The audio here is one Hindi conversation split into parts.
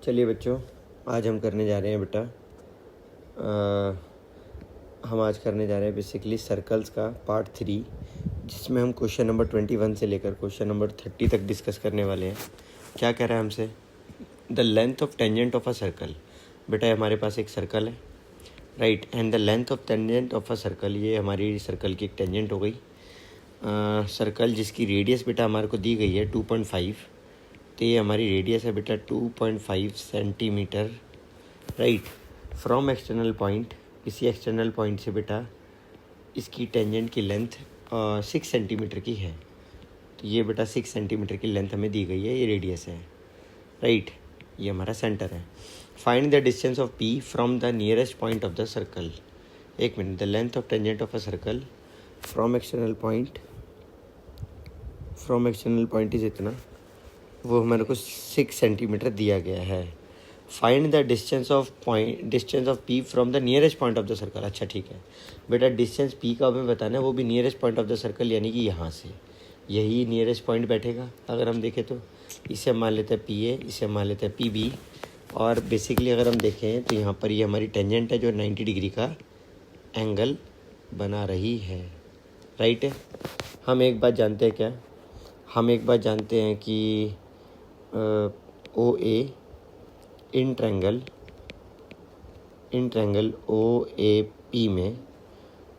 चलिए बच्चों, आज हम करने जा रहे हैं बेटा हम आज करने जा रहे हैं बेसिकली सर्कल्स का पार्ट 3, जिसमें हम क्वेश्चन नंबर 21 से लेकर क्वेश्चन नंबर 30 तक डिस्कस करने वाले हैं। क्या कह रहा है हमसे? The length of tangent of a circle. बेटा हमारे पास एक सर्कल है, right, and the length of tangent of a circle, ये हमारी सर्कल की एक टेंजेंट हो गई। सर्कल जिसकी रेडियस बेटा हमारे को दी गई है 2.5, तो ये हमारी रेडियस है बेटा 2.5 centimetre, right. From external point, इसी एक्सटर्नल पॉइंट से बेटा इसकी टेंजेंट की लेंथ 6 सेंटीमीटर की है। तो ये बेटा 6 सेंटीमीटर की लेंथ हमें दी गई है, ये रेडियस है, राइट। ये हमारा सेंटर है। Find the distance of P from the nearest point of the circle. एक minute, the length of tangent of a circle from external point is इतना, वो हमारे को 6 सेंटीमीटर दिया गया है। Find the distance of P from the nearest point of the circle. अच्छा ठीक है बेटा, डिस्टेंस पी का हमें बताना है, वो भी nearest point of the circle, यानी कि यहाँ से यही नियरेस्ट पॉइंट बैठेगा। अगर हम देखें तो इसे हम मान लेते हैं पी ए, इसे हम मान लेते हैं पी बी, और बेसिकली अगर हम देखें तो यहाँ पर ये हमारी टेंजेंट है जो 90 डिग्री का एंगल बना रही है, राइट है। हम एक बात जानते हैं, क्या हम एक बात जानते हैं कि ओ ए in triangle O A P में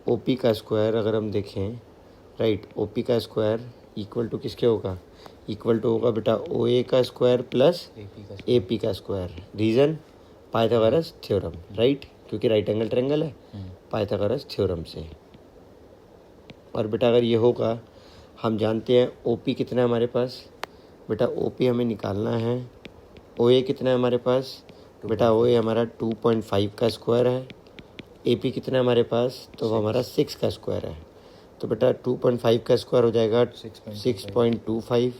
ओ पी का स्क्वायर अगर हम देखें, राइट, ओ पी का स्क्वायर इक्वल टू किसके होगा? इक्वल टू होगा बेटा ओ ए का स्क्वायर प्लस ए पी का square. Reason Pythagoras theorem, right, क्योंकि राइट एंगल ट्रैंगल है, पाइथागोरस थ्योरम से। और बेटा अगर ये होगा, हम जानते हैं ओ पी कितना है हमारे पास, बेटा ओ पी हमें निकालना है। ओ ए कितना है हमारे पास बेटा? ओ ए हमारा 2.5 का स्क्वायर है। ए पी कितना है हमारे पास? तो वो हमारा 6 का स्क्वायर है। तो बेटा 2.5 का स्क्वायर हो जाएगा 6.25,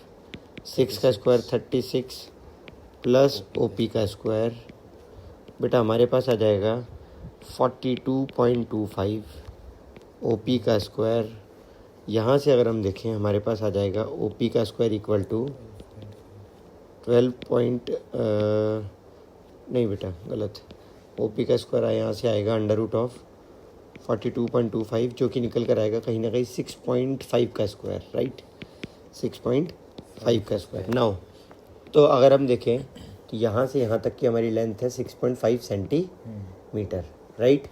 6 का स्क्वायर 36 प्लस ओ पी का स्क्वायर बेटा हमारे पास आ जाएगा 42.25। ओ पी का स्क्वायर यहाँ से अगर हम देखें हमारे पास आ जाएगा ओ पी का स्क्वायर इक्वल टू 12 नहीं बेटा गलत, ओ पी का स्क्वायर यहाँ से आएगा अंडर रूट ऑफ 42.25, जो कि निकल कर आएगा कहीं ना कहीं 6.5 का स्क्वायर, राइट, 6.5 का स्क्वायर। नाउ तो अगर हम देखें तो यहाँ से यहाँ तक की हमारी लेंथ है 6.5 सेंटीमीटर, राइट,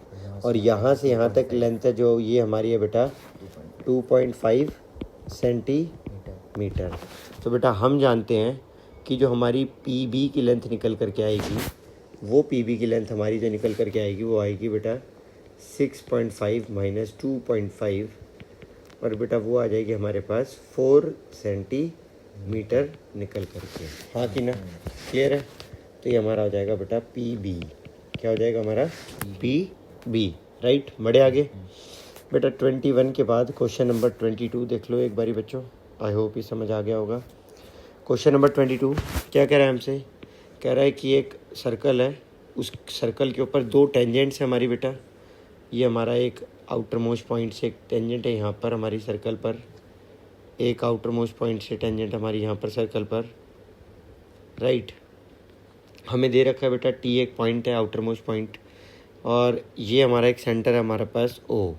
और यहाँ से यहाँ तक लेंथ है जो ये हमारी है बेटा 2.5 सेंटीमीटर। तो बेटा हम जानते हैं कि जो हमारी पी बी की लेंथ निकल कर के आएगी, वो पी बी की लेंथ हमारी जो निकल कर के आएगी वो आएगी बेटा 6.5 माइनस 2.5, और बेटा वो आ जाएगी हमारे पास 4 सेंटीमीटर निकल कर के। हाँ कि ना, क्लियर है? तो ये हमारा हो जाएगा बेटा पी बी। क्या हो जाएगा हमारा? P B, right. बढ़े आगे बेटा 21 के बाद क्वेश्चन नंबर 22 देख लो एक बारी बच्चों, आई होप ये समझ आ गया होगा। क्वेश्चन नंबर 22 क्या कह रहा है हमसे? कह रहा है कि एक सर्कल है, उस सर्कल के ऊपर 2 टेंजेंट्स है हमारी बेटा। ये हमारा एक आउटर मोस्ट पॉइंट से एक टेंजेंट है यहाँ पर हमारी सर्कल पर, एक आउटर मोस्ट पॉइंट से टेंजेंट हमारी यहाँ पर सर्कल पर, राइट। हमें दे रखा है बेटा टी एक पॉइंट है, आउटर मोस्ट पॉइंट, और ये हमारा एक सेंटर है हमारे पास ओ।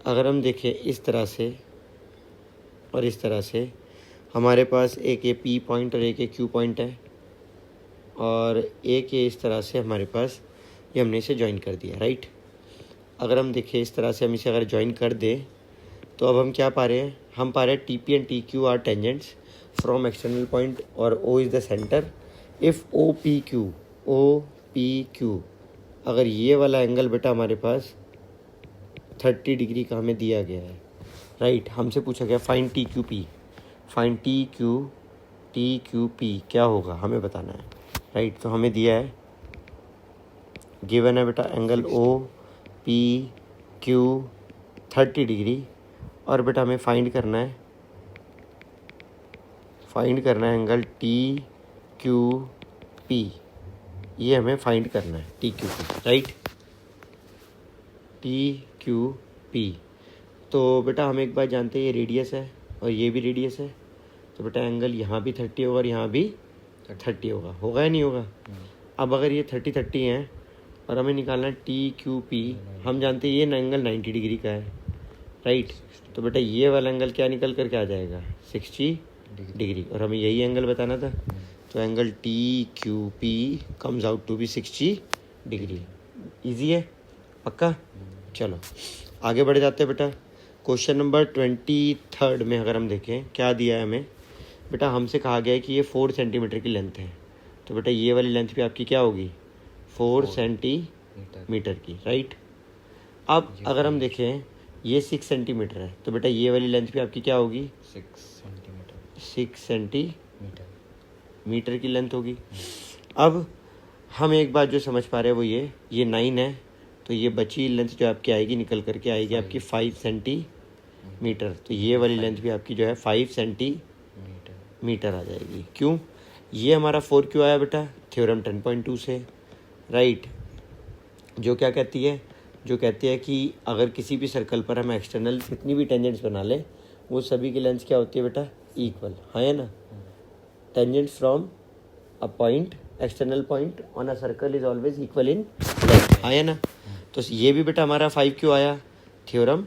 अगर हम देखें इस तरह से और इस तरह से, हमारे पास एक ये पी पॉइंट और एक ये क्यू पॉइंट है, और एक ये इस तरह से हमारे पास, ये हमने इसे ज्वाइन कर दिया, राइट। अगर हम देखें इस तरह से हम इसे अगर ज्वाइन कर दें तो अब हम क्या पा रहे हैं? हम पा रहे हैं T P and T Q are tangents from external point और O is the centre. If O P Q, अगर ये वाला एंगल बेटा हमारे पास 30 डिग्री का हमें दिया गया है, राइट। हमसे पूछा गया find T Q P, find T Q P क्या होगा हमें बताना है, राइट। तो हमें दिया है, गिवन है बेटा angle O P Q 30 degree, और बेटा हमें फाइंड करना है एंगल टी क्यू पी, ये हमें फाइंड करना है T Q P, right, T Q P. तो बेटा हम एक बात जानते हैं, ये रेडियस है और ये भी रेडियस है, तो बेटा एंगल यहाँ भी 30 होगा और यहाँ भी 30 होगा या नहीं होगा? अब अगर ये 30 है और हमें निकालना TQP, हम जानते हैं ये एंगल 90 डिग्री का है, राइट? तो बेटा ये वाला एंगल क्या निकल कर क्या आ जाएगा? 60 डिग्री, और हमें यही एंगल बताना था। तो angle TQP comes out to be 60 degree. Easy है, पक्का? चलो आगे बढ़ जाते हैं बेटा। क्वेश्चन नंबर 23 में अगर हम देखें क्या दिया है हमें, बेटा हमसे कहा गया है कि ये 4 सेंटीमीटर की लेंथ है। तो बेटा ये वाली लेंथ भी आपकी क्या होगी? 4 सेंटीमीटर की, राइट? अब अगर हम देखें ये 6 सेंटीमीटर है, तो बेटा ये वाली लेंथ भी आपकी क्या होगी? 6 सेंटीमीटर की लेंथ होगी। अब हम एक बात जो समझ पा रहे हैं वो ये 9 है, तो ये बची लेंथ जो आपकी आएगी निकल करके आएगी आपकी 5 सेंटीमीटर। तो ये वाली लेंथ भी आपकी जो है 5 सेंटीमीटर आ जाएगी। क्यों? ये हमारा 4 क्यों आया बेटा? थ्योरम 10.2 से, राइट? जो क्या कहती है? जो कहती है कि अगर किसी भी सर्कल पर हम एक्सटर्नल कितनी भी टेंजेंट्स बना लें, वो सभी की लेंथ क्या होती है बेटा? इक्वल, हाँ या ना? Tangents from a point, external point on a circle is always equal in length, हाँ या ना? तो ये भी बेटा हमारा 5 क्यों आया? थ्योरम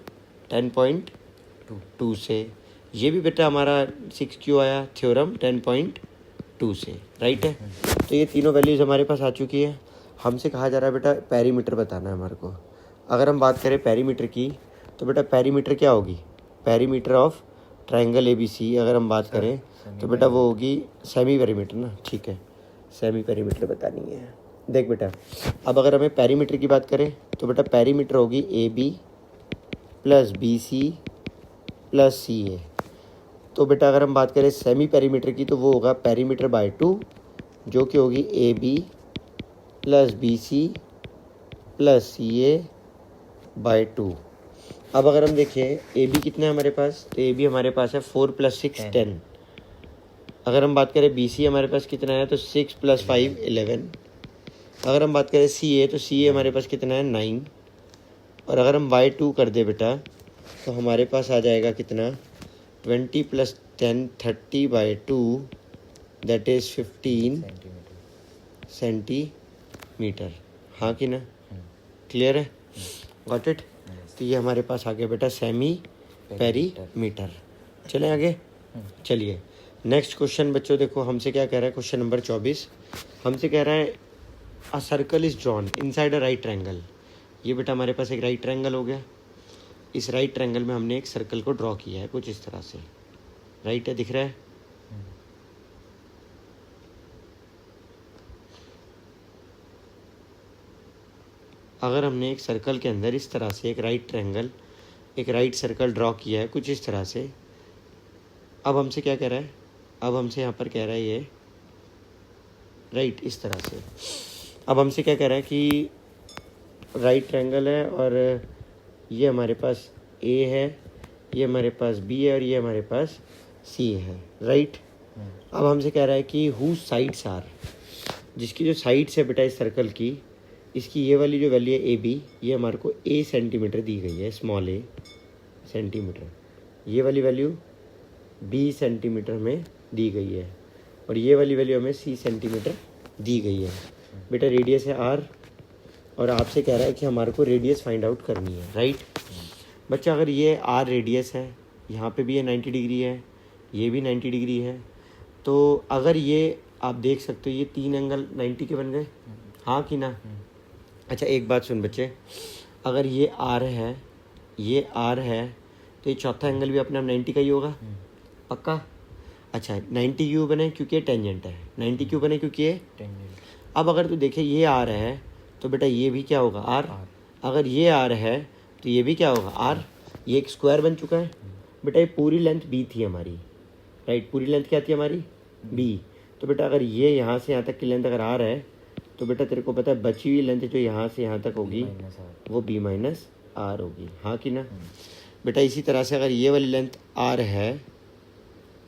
10.2 से। ये भी बेटा हमारा 6 क्यों आया? थ्योरम 10.2 से, राइट है? तो ये तीनों वैल्यूज़ हमारे पास आ चुकी है। हमसे कहा जा रहा है बेटा पेरीमीटर बताना है हमारे को। अगर हम बात करें पेरीमीटर की, तो बेटा पेरीमीटर क्या होगी? पेरीमीटर ऑफ ट्रायंगल ABC अगर हम बात करें तो बेटा वो होगी सेमी पेरीमीटर ना, ठीक है? सेमी पेरीमीटर बतानी है। देख बेटा, अब अगर हमें पेरीमीटर की बात करें तो बेटा पेरीमीटर होगी AB plus BC plus CA। तो बेटा अगर हम बात करें सेमी पेरीमीटर की तो वो होगा पेरीमीटर बाय 2, जो कि होगी AB plus BC plus CA by 2। अब अगर हम देखें AB कितना है हमारे पास, तो AB हमारे पास है 4 + 6 10। अगर हम बात करें BC हमारे पास कितना है, तो 6 + 5 11। अगर हम बात करें CA तो CA हमारे पास कितना है? 9। और अगर हम बाय 2 कर दे बेटा तो हमारे पास आ जाएगा कितना? 20 + 10 30 बाय 2, दैट इज़ 15 सेंटीमीटर, हाँ कि ना? क्लियर है? Got it? तो ये हमारे पास आ गया बेटा सेमी पेरीमीटर। चलें आगे, चलिए नेक्स्ट क्वेश्चन बच्चों। देखो हमसे क्या कह रहा है, क्वेश्चन नंबर 24 हमसे कह रहा है a circle is drawn inside a right triangle. ये बेटा हमारे पास एक राइट ट्रायंगल हो गया। इस राइट ट्रायंगल में हमने एक सर्कल को ड्रॉ किया है कुछ इस तरह से, राइट है? दिख रहा है? अगर हमने एक सर्कल के अंदर इस तरह से एक राइट ट्रायंगल, एक राइट सर्कल ड्रॉ किया है कुछ इस तरह से, अब हमसे क्या कह रहा है? अब हमसे यहाँ पर कह रहा है ये राइट इस तरह से। अब हमसे क्या कह रहा है कि राइट ट्रायंगल है और ये हमारे पास A है, ये हमारे पास B है और ये हमारे पास C है, राइट? अब हमसे कह रहा है कि हु साइड्स आर, जिसकी जो साइड्स है बेटा इस सर्कल की, इसकी ये वाली जो वैल्यू है AB, ये हमारे को A सेंटीमीटर दी गई है, स्मॉल a सेंटीमीटर। ये वाली वैल्यू B सेंटीमीटर में दी गई है और ये वाली वैल्यू हमें C सेंटीमीटर दी गई है। बेटा रेडियस है R और आपसे कह रहा है कि हमारे को रेडियस फाइंड आउट करनी है, राइट? बच्चा अगर ये R रेडियस है, यहाँ पे भी ये 90 डिग्री है, ये भी 90 डिग्री है, तो अगर ये आप देख सकते हो ये 3 एंगल 90 के बन गए, हाँ कि ना? अच्छा एक बात सुन बच्चे, अगर ये R है, ये R है, तो ये चौथा एंगल भी अपने आप 90 का ही होगा, पक्का? अच्छा 90 क्यों बने? क्योंकि ये टेंजेंट है। 90 क्यों बने? क्योंकि ये टेंजेंट। अब अगर तू देखे ये R है तो बेटा ये भी क्या होगा? R। अगर ये R है तो ये भी क्या होगा? R। ये एक स्क्वायर बन चुका है बेटा। ये पूरी लेंथ B थी हमारी, राइट? पूरी लेंथ क्या थी हमारी? B। तो बेटा अगर ये यहाँ से यहाँ तक की लेंथ अगर R है तो बेटा तेरे को पता है बची हुई लेंथ जो यहाँ से यहाँ तक होगी वो B - R होगी, हाँ कि ना? बेटा इसी तरह से अगर ये वाली लेंथ R है,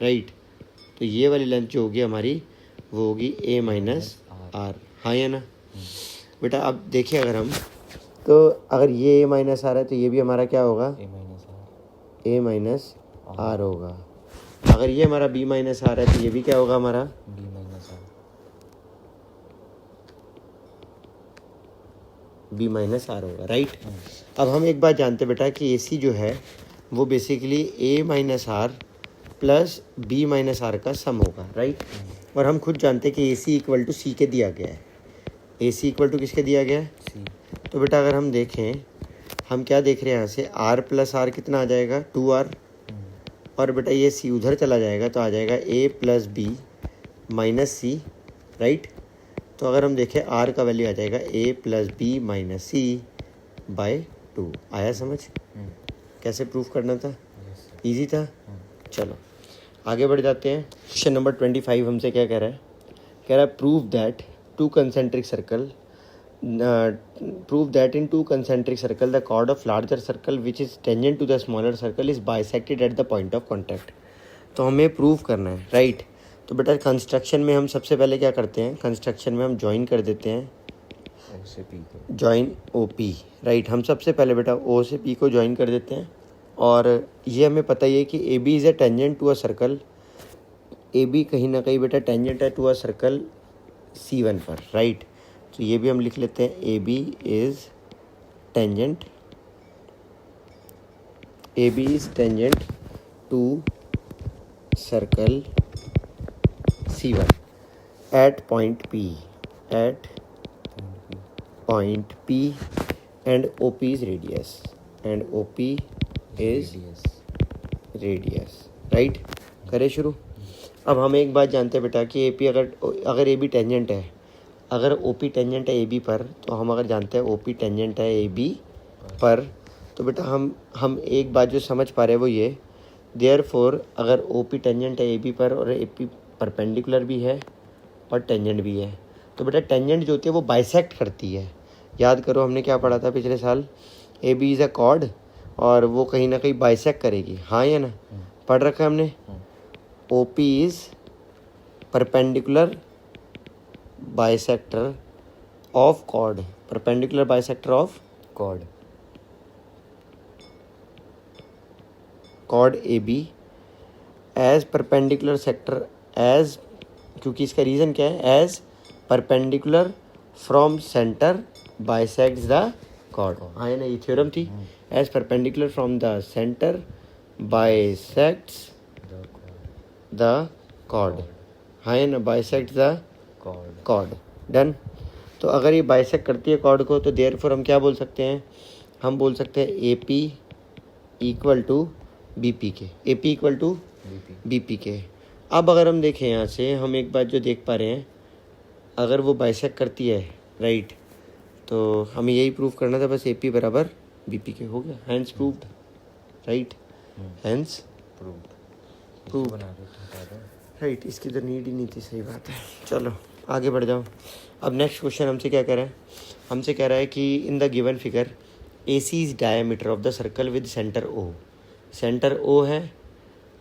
राइट, तो ये वाली लेंथ जो होगी हमारी वो होगी A - R, हाँ या ना? बेटा अब देखिए अगर हम, तो अगर ये A - R है तो ये भी हमारा क्या होगा? A - R होगा। अगर ये हमारा B - R है तो ये भी क्या होगा हमारा? बी माइनस आर होगा, राइट। अब हम एक बात जानते हैं बेटा कि ए सी जो है वो basically A minus R plus B minus R का सम होगा, राइट। और हम खुद जानते हैं कि ए सी इक्वल टू सी के दिया गया है। ए सी इक्वल टू किसके दिया गया है? सी। तो बेटा अगर हम देखें, हम क्या देख रहे हैं यहाँ से, आर प्लस आर कितना आ जाएगा? 2r। और बेटा ये सी उधर चला जाएगा तो आ जाएगा ए प्लस बी माइनस सी, राइट। तो अगर हम देखें आर का वैल्यू आ जाएगा ए प्लस बी माइनस सी बाय 2। आया समझ? कैसे प्रूफ करना था? इजी था। चलो आगे बढ़ जाते हैं। क्वेश्चन नंबर 25 हमसे क्या कह रहा है? कह रहा है prove that two concentric circle prove that in two concentric circle the chord of larger circle which is tangent to the smaller circle is bisected at the point of contact। तो हमें प्रूव करना है, राइट। तो बेटा कंस्ट्रक्शन में हम सबसे पहले क्या करते हैं? कंस्ट्रक्शन में हम ज्वाइन कर देते हैं ओ से पी को, ज्वाइन ओ पी, राइट। हम सबसे पहले बेटा ओ से पी को ज्वाइन कर देते हैं। और ये हमें पता ही है कि A B is a tangent to a circle. A B कहीं ना कहीं बेटा टेंजेंट है टू अ सर्कल C1 पर, राइट। तो ये भी हम लिख लेते हैं, A B is tangent, A B is tangent to circle C1 at point P, at point P and OP is radius, and OP is radius, right. करें शुरू। अब हम एक बात जानते हैं बेटा कि AP अगर AB टेंजेंट है, अगर OP टेंजेंट है AB पर, तो हम अगर जानते हैं OP टेंजेंट है AB पर, तो बेटा हम एक बात जो समझ पा रहे हैं वो ये, देयरफॉर अगर OP टेंजेंट है AB पर और AP परपेंडिकुलर भी है और टेंजेंट भी है, तो बेटा टेंजेंट जो होती है वो बाइसेक्ट करती है। याद करो हमने क्या पढ़ा था पिछले साल, A B is a chord और वो कहीं ना कहीं बाइसेक्ट करेगी, हाँ या ना? पढ़ रखा है हमने। O P is perpendicular bisector of chord, perpendicular bisector of chord A B as perpendicular sector as, क्योंकि इसका रीज़न क्या है, as perpendicular from centre bisects the chord. हाँ है ना, ये थ्योरम थी। As perpendicular from the centre bisects the chord, हाँ है ना, बाइसेक्ट्स द कॉर्ड। डन। तो अगर ये बाइसेक्ट करती है कॉर्ड को, तो देयरफॉर हम क्या बोल सकते हैं? हम बोल सकते हैं A P equal to B P के, A P equal to B P के। अब अगर हम देखें यहाँ से, हम एक बात जो देख पा रहे हैं, अगर वो बाइसेक्ट करती है, राइट, तो हमें यही प्रूव करना था बस, ए पी बराबर बी पी के। हो गया, hence proved, right, hence proved, right. इसकी तो नीड ही नहीं थी, सही बात है। चलो आगे बढ़ जाओ। अब नेक्स्ट क्वेश्चन हमसे क्या कह रहा है? हमसे कह रहा है कि in the given figure A C is diameter of the circle with centre O. Centre O है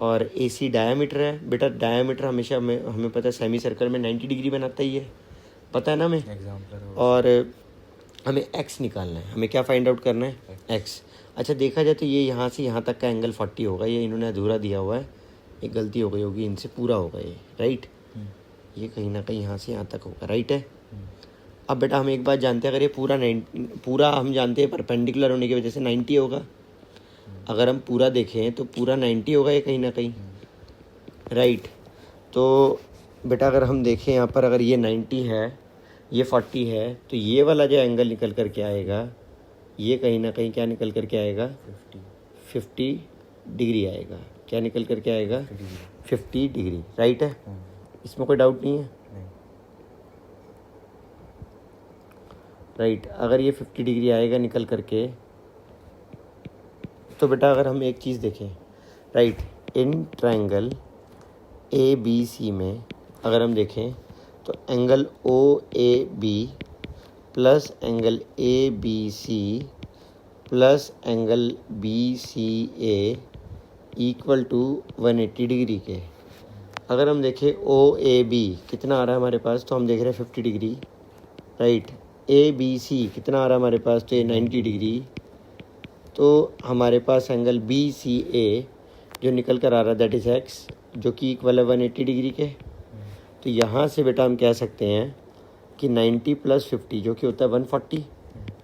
और ए सी डायमीटर है। बेटा डायमीटर हमेशा हमें पता है सेमी सर्कल में 90 डिग्री बनाता ही है, पता है ना हमें। और हमें एक्स निकालना है, हमें क्या फाइंड आउट करना है? एक्स। अच्छा देखा जाए तो ये यहाँ से यहाँ तक का एंगल 40 होगा, ये इन्होंने अधूरा दिया हुआ है, एक गलती हो गई होगी, इनसे पूरा होगा ये, राइट। ये कहीं ना कहीं यहाँ से यहाँ तक होगा, राइट है। अब बेटा हम एक बात जानते हैं, अगर ये पूरा हम जानते हैं परपेंडिकुलर होने की वजह से 90 होगा। अगर हम पूरा देखें तो पूरा 90 होगा ये कहीं ना कहीं, राइट। तो बेटा अगर हम देखें यहाँ पर, अगर ये 90 है, ये 40 है, तो ये वाला जो एंगल निकल कर के आएगा, ये कहीं ना कहीं क्या निकल कर के आएगा? 50 डिग्री आएगा। क्या निकल कर के आएगा? 50 डिग्री, राइट है। इसमें कोई डाउट नहीं है, राइट। अगर ये 50 डिग्री आएगा निकल करके, तो बेटा अगर हम एक चीज़ देखें, right, in triangle A B C में अगर हम देखें तो angle O A B plus angle A B C plus angle B C A equal to 180 degree के। अगर हम देखें ओ ए बी कितना आ रहा है हमारे पास, तो हम देख रहे हैं 50 degree, right. A B C कितना आ रहा है हमारे पास, तो ये 90 डिग्री। तो हमारे पास एंगल बी सी ए जो निकल कर आ रहा है दैट इज़ एक्स, जो कि इक्वल है 180 डिग्री के। तो यहाँ से बेटा हम कह सकते हैं कि 90 प्लस 50 जो कि होता है 140,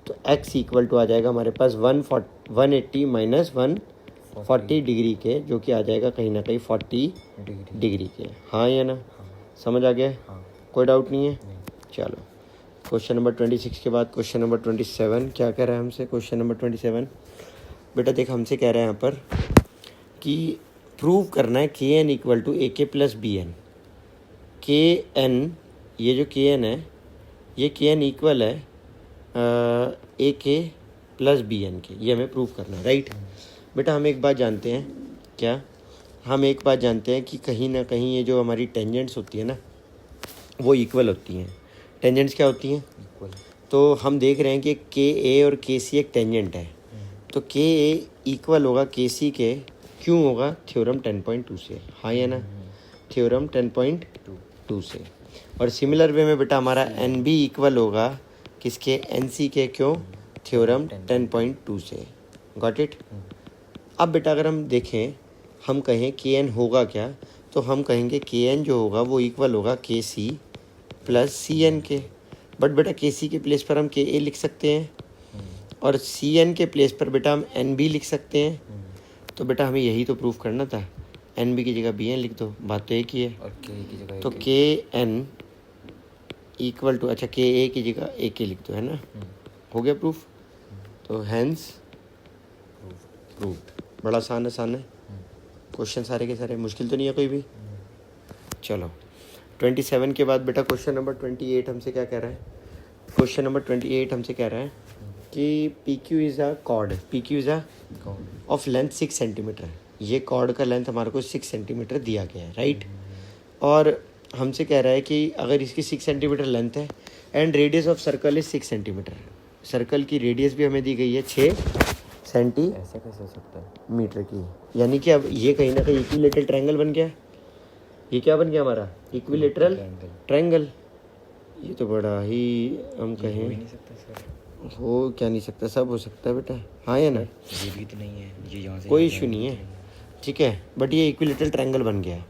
तो x इक्वल टू आ जाएगा हमारे पास 180 माइनस 140 डिग्री के, जो कि आ जाएगा कहीं ना कहीं 40 डिग्री के। हाँ या ना? समझ आ गया? कोई डाउट नहीं है? चलो क्वेश्चन नंबर 26 के बाद क्वेश्चन नंबर 27 क्या कह रहा है हमसे? क्वेश्चन नंबर 27 बेटा देख हमसे कह रहा है यहाँ पर कि प्रूव करना है के एन इक्वल टू ए के प्लस बी एन। के एन, ये जो के एन है, ये के एन इक्वल है ए के प्लस बी एन के, ये हमें प्रूव करना है, राइट? बेटा हम एक बात जानते हैं, क्या हम एक बात जानते हैं कि कहीं ना कहीं ये जो हमारी टेंजेंट्स होती है ना, वो इक्वल होती हैं। टेंजेंट्स क्या होती हैं? इक्वल। तो हम देख रहे हैं कि के ए और के सी एक टेंजेंट है, तो के ए इक्वल होगा के सी के, क्यों होगा? थ्योरम 10.2 से। हाँ या ना? थ्योरम 10.2 से। और सिमिलर वे में बेटा हमारा एन बी इक्वल होगा किसके? एन सी के, क्यों? थ्योरम 10.2 से। Got it? अब बेटा अगर हम देखें, हम कहें के एन होगा क्या, तो हम कहेंगे के एन जो होगा वो इक्वल होगा के सी प्लस सी एन के। बट बेटा के सी के प्लेस पर हम के ए लिख सकते हैं और सी एन के प्लेस पर बेटा हम एन बी लिख सकते हैं। तो बेटा हमें यही तो प्रूफ करना था, एन बी की जगह बी एन लिख दो, बात तो एक ही है। और के की जगह तो के एन इक्वल टू, अच्छा के ए की जगह ए के लिख दो, है ना? हो गया प्रूफ? तो हैंस प्रूफ। बड़ा आसान है क्वेश्चन, सारे के सारे मुश्किल तो नहीं है कोई भी। चलो 27 के बाद बेटा क्वेश्चन नंबर 28 हमसे क्या कह रहा है? क्वेश्चन नंबर 28 हमसे कह रहा है कि P Q is a cord, P Q is a of length 6 centimetre. ये कॉर्ड का लेंथ हमारे को 6 सेंटीमीटर दिया गया है, राइट? और हमसे कह रहा है कि अगर इसकी 6 सेंटीमीटर लेंथ है and radius of circle is 6 centimetre, circle की रेडियस भी हमें दी गई है 6 सेंटीमीटर। ऐसे कैसे हो सकता है? मीटर की, यानी कि अब ये कहीं ना कहीं इक्विलेटरल ट्रायंगल बन गया। ये क्या बन गया हमारा? Equilateral triangle. ये तो बड़ा ही हम कहें, हो ही नहीं सकता सर। हो क्या नहीं सकता? सब हो सकता है बेटा। हाँ या ना? ये भी तो नहीं है, ये यहाँ से कोई इशू नहीं है, ठीक है। बट ये इक्विलेटरल ट्रायंगल बन गया।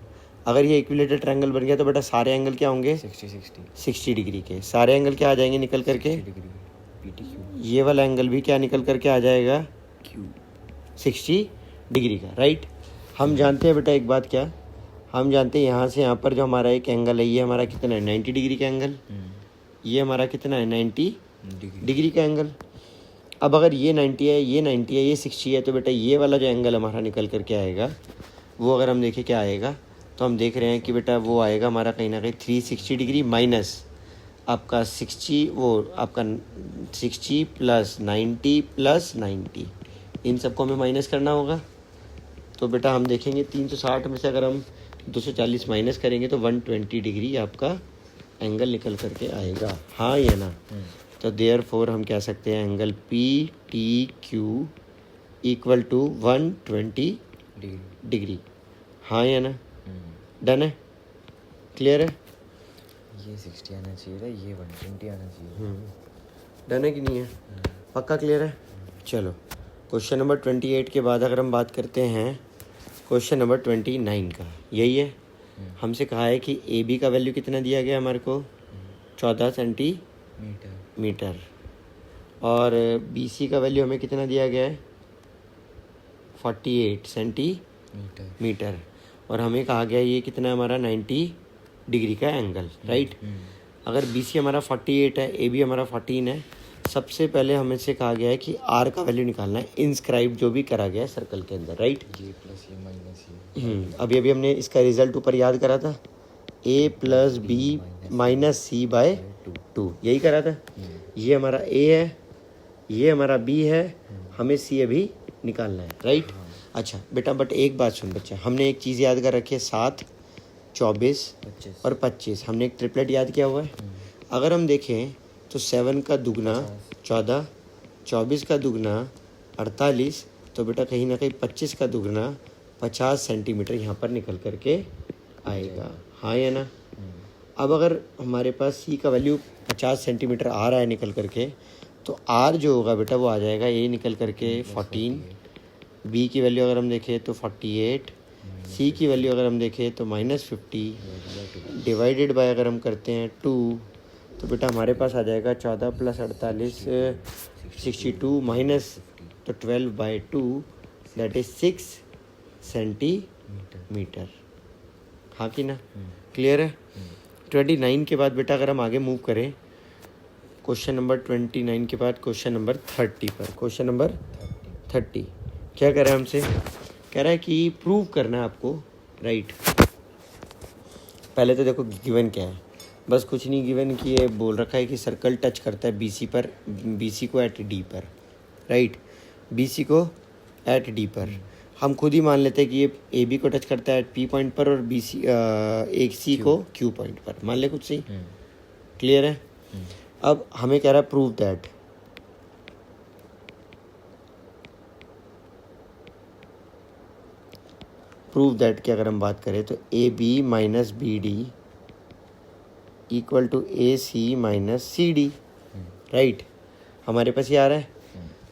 अगर ये इक्विलेटरल ट्रायंगल बन गया तो बेटा सारे एंगल क्या होंगे? 60 डिग्री के। सारे एंगल क्या आ जाएंगे निकल करके? ये वाला एंगल भी क्या निकल करके आ जाएगा? 60 डिग्री का, राइट? हम जानते हैं बेटा एक बात, क्या हम जानते हैं? यहाँ से यहाँ पर जो हमारा एक एंगल है, ये हमारा कितना है? 90 डिग्री का एंगल। ये हमारा कितना है? 90 डिग्री का एंगल। अब अगर ये 90 है, ये 90 है, ये 60 है, तो बेटा ये वाला जो एंगल हमारा निकल करके आएगा, वो अगर हम देखें क्या आएगा, तो हम देख रहे हैं कि बेटा वो आएगा हमारा कहीं ना कहीं 360 डिग्री माइनस आपका 60, वो आपका 60 प्लस 90 प्लस 90, इन सबको हमें माइनस करना होगा। तो बेटा हम देखेंगे 360 में से अगर हम 240 माइनस करेंगे तो 120 डिग्री आपका एंगल निकल करके आएगा। हाँ या ना? तो देयरफॉर हम कह सकते हैं angle P T Q equal to 120 degree. हाँ या ना? डन है? क्लियर है? ये 60 आना चाहिए था, ये 120 आना चाहिए। डन है कि नहीं है? पक्का क्लियर है? चलो क्वेश्चन नंबर 28 के बाद अगर हम बात करते हैं क्वेश्चन नंबर 29 का, यही है। हमसे कहा है कि ए बी का वैल्यू कितना दिया गया हमारे को? 14 सेंटीमीटर। और बी सी का वैल्यू हमें कितना दिया गया है? 48 सेंटीमीटर। और हमें कहा गया ये कितना हमारा 90 डिग्री का एंगल, राइट? अगर बी सी हमारा 48 है, ए बी हमारा 14 है, सबसे पहले हमें से कहा गया है कि आर का वैल्यू निकालना है, इंस्क्राइब जो भी करा गया है सर्कल के अंदर, राइट? ये प्लस ये माइनस ये। अभी हमने इसका रिजल्ट ऊपर याद करा था, ए प्लस बी माइनस सी बाय 2, यही करा था। ये हमारा ए है, ये हमारा बी है, हमें सी अभी निकालना है, राइट? अच्छा बेटा, बट एक बात सुन बच्चा, हमने एक चीज़ याद कर रखी है, 7, 24 और 25, हमने एक ट्रिपलेट याद किया हुआ है। अगर हम देखें तो 7 का दुगना 14, 24 का दुगना 48, तो बेटा कहीं ना कहीं 25 का दुगना 50 सेंटीमीटर यहाँ पर निकल करके आएगा। हाँ या ना? अब अगर हमारे पास सी का वैल्यू 50 सेंटीमीटर आ रहा है निकल करके, तो आर जो होगा बेटा वो आ जाएगा ए निकल करके 14, बी की वैल्यू अगर हम देखें तो 48, सी की वैल्यू अगर हम देखें तो -50 डिवाइडेड बाय अगर हम करते हैं 2, तो बेटा हमारे पास आ जाएगा 14 + 48 62 माइनस तो 12/2 दैट इज 6 सेंटीमीटर। हाँ कि ना? क्लियर है? 29 के बाद बेटा अगर हम आगे मूव करें क्वेश्चन नंबर 29 के बाद क्वेश्चन नंबर 30 पर, क्वेश्चन नंबर 30 क्या कह रहा है हमसे? कह रहा है कि प्रूव करना है आपको, राइट। पहले तो देखो गिवन क्या है, बस कुछ नहीं गिवन कि ये बोल रखा है कि सर्कल टच करता है बीसी पर, बीसी को एट डी पर, राइट। बीसी को एट डी पर हम खुद ही मान लेते हैं कि ये ए बी को टच करता है एट पी पॉइंट पर और बी सी एक सी को क्यू पॉइंट पर, मान ले कुछ सही। क्लियर है? अब हमें कह रहा है प्रूव दैट, प्रूव दैट की अगर हम बात करें तो A B minus B D equal to A C minus C D, right. हमारे पास ये आ रहा है।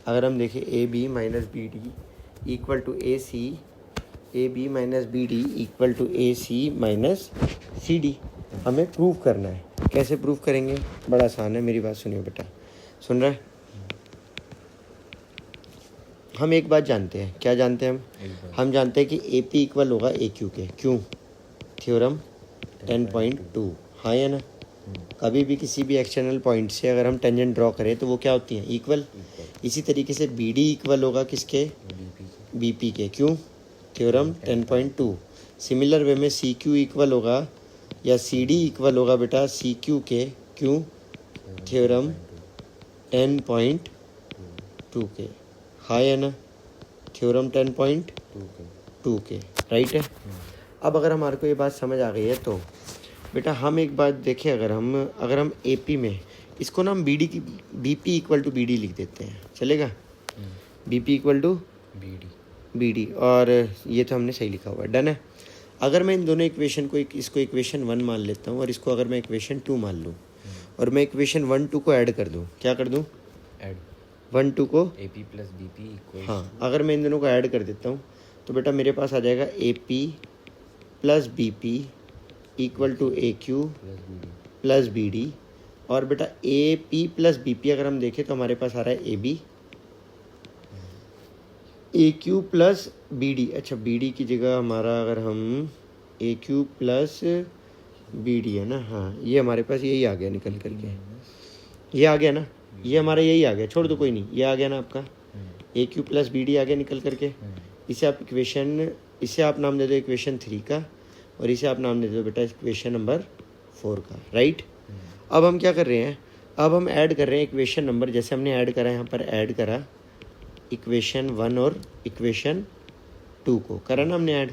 अगर हम देखें A B minus B D equal to A C, A B minus B D equal to A C minus C D, हमें प्रूव करना है। कैसे प्रूव करेंगे? बड़ा आसान है, मेरी बात सुनिए बेटा। सुन रहा है? हम एक बात जानते हैं। क्या जानते हैं हम जानते हैं कि ए पी इक्वल होगा ए क्यू के। क्यों? थ्योरम 10.2, हाँ या ना? कभी भी किसी भी एक्सटर्नल पॉइंट से अगर हम टेंजेंट ड्रॉ करें तो वो क्या होती हैं? इक्वल। इसी तरीके से बी डी इक्वल होगा किसके? बी पी के। क्यों? थ्योरम 10.2। सिमिलर वे में सी क्यू इक्वल होगा या सी डी इक्वल होगा बेटा सी क्यू के। क्यों? थ्योरम 10.2 के, हाँ या ना? थ्योरम 10.2 के, राइट है। अब अगर हमारे को ये बात समझ आ गई है तो बेटा हम एक बात देखें, अगर हम ए पी में इसको ना हम बी डी की B P equal to B D लिख देते हैं, चलेगा? B P equal to B D, और ये तो हमने सही लिखा हुआ है, डन है। अगर मैं इन दोनों इक्वेशन को इसको इक्वेशन 1 मान लेता हूँ और इसको अगर मैं इक्वेशन 2 मान लूँ और मैं इक्वेशन 1 2 को ऐड कर दूँ, क्या कर दूँ? ऐड 1 2 को A P plus B P equal, हाँ, अगर मैं इन दोनों को ऐड कर देता हूँ तो बेटा मेरे पास आ जाएगा A P plus B P equal to A Q plus B D, और बेटा A P plus B P अगर हम देखें तो हमारे पास आ रहा है A B, A Q plus B D. अच्छा, बी डी की जगह हमारा अगर हम A Q plus B D है ना, हाँ, ये हमारे पास यही आ गया निकल करके, ये आ गया ना, ये हमारा यही आ गया, छोड़ दो कोई नहीं, ये आ गया ना आपका ए क्यू प्लस बी डी आ गया निकल करके। इसे आप नाम दे दो इक्वेशन 3 का और इसे आप नाम दे दो बेटा इक्वेशन नंबर 4 का, राइट। अब हम क्या कर रहे हैं? अब हम ऐड कर रहे हैं इक्वेशन नंबर, जैसे हमने ऐड करा यहाँ पर, ऐड करा इक्वेशन 1 और इक्वेशन 2 को, करा ना हमने add,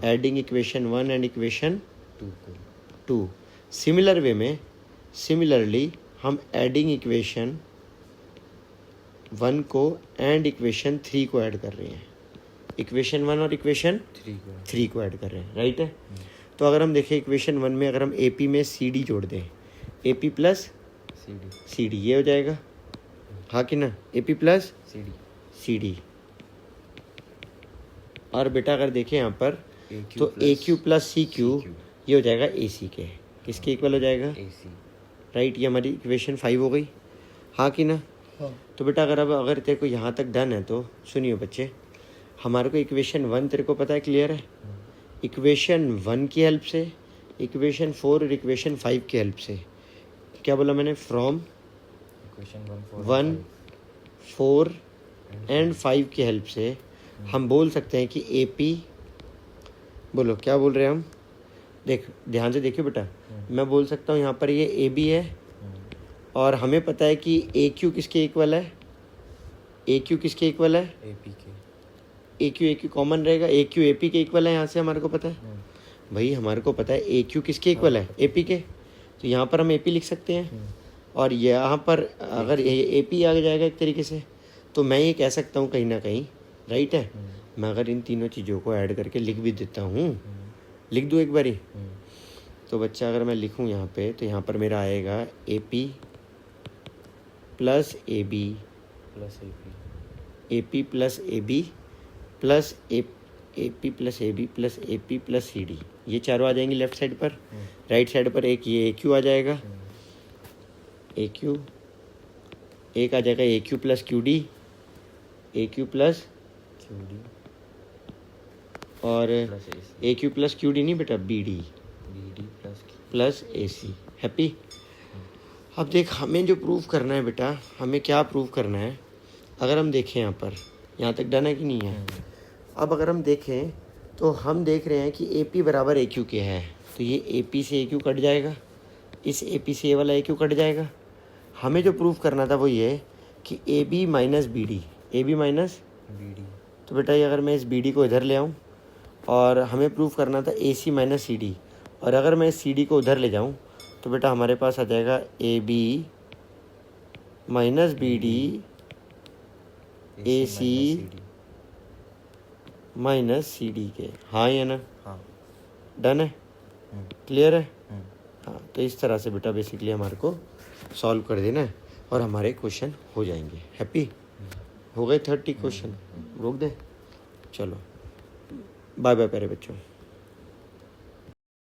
adding equation 1 and equation 2। Similar way में सिमिलरली हम एडिंग इक्वेशन 1 को एंड इक्वेशन 3 को ऐड कर रहे हैं, इक्वेशन 1 और इक्वेशन 3 को ऐड कर रहे हैं, राइट है। तो अगर हम देखें इक्वेशन 1 में अगर हम ए पी में सी डी जोड़ दें, A P plus C D, ये हो जाएगा, हाँ कि ना? A P plus C D, और बेटा अगर देखें यहाँ पर तो A Q plus C Q, ये हो जाएगा ए सी के, किसके इक्वल हो जाएगा? राइट। ये हमारी इक्वेशन 5 हो गई, हाँ कि ना? तो बेटा अगर तेरे को यहाँ तक डन है तो सुनियो बच्चे, हमारे को इक्वेशन 1 तेरे को पता है, क्लियर है? इक्वेशन 1 की हेल्प से, इक्वेशन 4 और इक्वेशन 5 की हेल्प से, क्या बोला मैंने? फ्रॉम इक्वेशन 1 4 एंड 5 की हेल्प से हम बोल सकते हैं कि ए पी, बोलो क्या बोल रहे हैं हम? देख, ध्यान से देखिए बेटा, मैं बोल सकता हूँ यहाँ पर ये ए बी है और हमें पता है कि ए क्यू किसके इक्वल है? ए क्यू किसके इक्वल है? ए क्यू कॉमन रहेगा, ए क्यू ए पी के इक्वल है, यहाँ से हमारे को पता है भाई, हमारे को पता है ए क्यू किसके इक्वल है? ए पी के। तो यहाँ पर हम ए पी लिख सकते हैं और यहाँ पर अगर ए पी आ जाएगा एक तरीके से, तो मैं ये कह सकता हूँ कहीं ना कहीं, राइट है, मैं अगर इन तीनों चीज़ों को ऐड करके लिख भी देता हूँ, लिख दूँ एक बारी, तो बच्चा अगर मैं लिखूँ यहाँ पे तो यहाँ पर मेरा आएगा A P plus A B plus A P plus A B plus A P plus A B plus A P plus C D, ये चारों आ जाएंगे लेफ्ट साइड पर। राइट साइड पर एक ये ए क्यू आ जाएगा ए क्यू, एक आ जाएगा A Q plus Q D, A Q plus Q D और plus A C, A Q plus Q D नहीं बेटा, B D B D plus A C. Happy. अब देख हमें जो प्रूव करना है बेटा, हमें क्या प्रूव करना है, अगर हम देखें यहाँ पर, यहाँ तक डन है कि नहीं है। अब अगर हम देखें तो हम देख रहे हैं कि ए पी बराबर ए क्यू के है, तो ये ए पी से ए क्यू कट जाएगा, इस ए पी से ए वाला ए क्यू कट जाएगा। हमें जो प्रूव करना था वो ये कि A B minus B D, A B minus B D, तो बेटा ये अगर मैं इस बी डी को इधर ले आऊँ और हमें प्रूव करना था ए सी माइनस सी डी, और अगर मैं इस सी डी को उधर ले जाऊँ तो बेटा हमारे पास आ जाएगा A B minus B D A C minus C D के। हाँ या ना? हाँ। डन है? क्लियर है? हम्म। हाँ, तो इस तरह से बेटा बेसिकली हमारे को सॉल्व कर देना है और हमारे क्वेश्चन हो जाएंगे। हैप्पी? हो गए 30 क्वेश्चन? रोक दे, चलो बाय बाय प्यारे बच्चों।